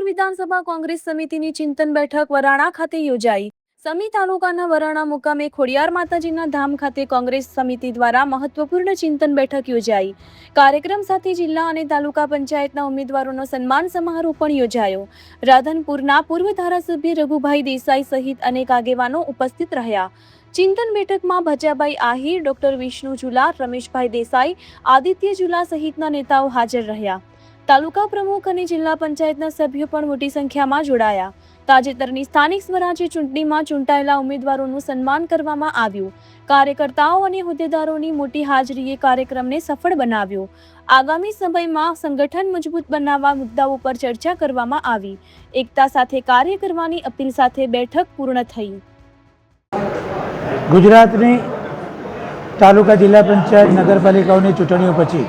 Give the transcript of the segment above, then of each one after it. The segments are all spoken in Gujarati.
વિધાનસભા કોંગ્રેસ સમિતિની ચિંતન બેઠક વરાણા ખાતે યોજાઈ। સમી તાલુકાના વરાણા મુકામે ખોડિયાર માતાજીના ધામ ખાતે કોંગ્રેસ સમિતિ દ્વારા મહત્વપૂર્ણ ચિંતન બેઠક યોજાઈ। કાર્યક્રમ સાથે જિલ્લા અને તાલુકા પંચાયતના ઉમેદવારોનો સન્માન સમારોહ પણ યોજાયો। રાધનપુરના પૂર્વ ધારાસભ્ય રઘુભાઈ દેસાઈ સહિત અનેક આગેવાનો ઉપસ્થિત રહ્યા। ચિંતન બેઠકમાં ભજાભાઈ આહિર, ડોક્ટર વિષ્ણુ ઝુલા, રમેશભાઈ દેસાઈ, આદિત્ય ઝુલા સહિતના નેતાઓ હાજર રહ્યા। તાલુકા પ્રમુખ અને જિલ્લા પંચાયતના સભ્યો પણ મોટી સંખ્યામાં જોડાયા। તાજેતરની સ્થાનિક સ્વરાજ્ય ચૂંટણીમાં ચૂંટાયેલા ઉમેદવારોનું સન્માન કરવામાં આવ્યું। કાર્યકર્તાઓ અને હોદ્દેદારોની મોટી હાજરીએ કાર્યક્રમને સફળ બનાવ્યો। આગામી સમયમાં સંગઠન મજબૂત બનાવવા મુદ્દાઓ પર ચર્ચા કરવામાં આવી। એકતા સાથે કાર્ય કરવાની અપીલ સાથે બેઠક પૂર્ણ થઈ। ગુજરાતની તાલુકા જિલ્લા પંચાયત નગરપાલિકાઓની ચૂંટણીઓ પછી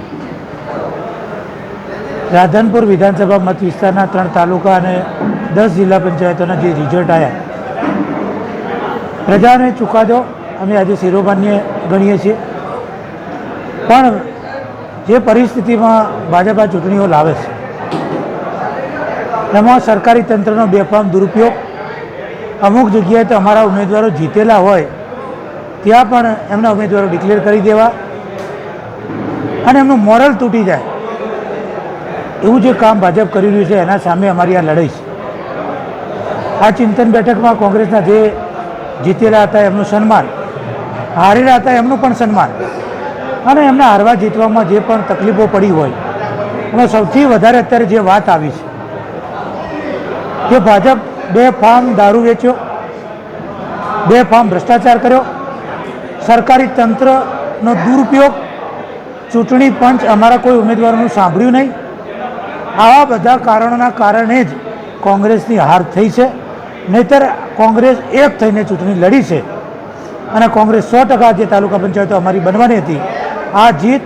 રાધનપુર વિધાનસભા મત વિસ્તારના 3 તાલુકા અને 10 જિલ્લા પંચાયતોના જે રિઝલ્ટ આવ્યા, પ્રજાને ચુકાદો અમે આજે શિરોમાન્ય ગણીએ છીએ। પણ જે પરિસ્થિતિમાં ભાજપ આ ચૂંટણીઓ લાવે છે, એમાં સરકારી તંત્રનો બેફામ દુરુપયોગ, અમુક જગ્યાએ તો અમારા ઉમેદવારો જીતેલા હોય ત્યાં પણ એમના ઉમેદવારો ડિક્લેર કરી દેવા અને એમનું મોરલ તૂટી જાય એવું જે કામ ભાજપ કરી રહ્યું છે, એના સામે અમારી આ લડાઈ છે। આ ચિંતન બેઠકમાં કોંગ્રેસના જે જીતેલા હતા એમનું સન્માન, હારેલા હતા એમનું પણ સન્માન, અને એમના હારવા જીતવામાં જે પણ તકલીફો પડી હોય એમાં સૌથી વધારે અત્યારે જે વાત આવી છે કે ભાજપ બેફામ દારૂ વેચ્યો, બેફામ ભ્રષ્ટાચાર કર્યો, સરકારી તંત્રનો દુરુપયોગ, ચૂંટણી પંચ અમારા કોઈ ઉમેદવારોનું સાંભળ્યું નહીં, આવા બધા કારણોના કારણે જ કોંગ્રેસની હાર થઈ છે। નહીંતર કોંગ્રેસ એક થઈને ચૂંટણી લડી છે અને કોંગ્રેસ 100% જે તાલુકા પંચાયતો અમારી બનવાની હતી, આ જીત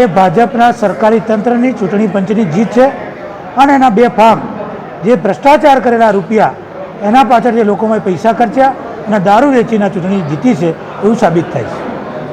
એ ભાજપના સરકારી તંત્રની, ચૂંટણી પંચની જીત છે અને એના બેફામ જે ભ્રષ્ટાચાર કરેલા રૂપિયા, એના પાછળ જે લોકોમાં પૈસા ખર્ચ્યા અને દારૂ વેચીને ચૂંટણી જીતી છે એવું સાબિત થાય છે।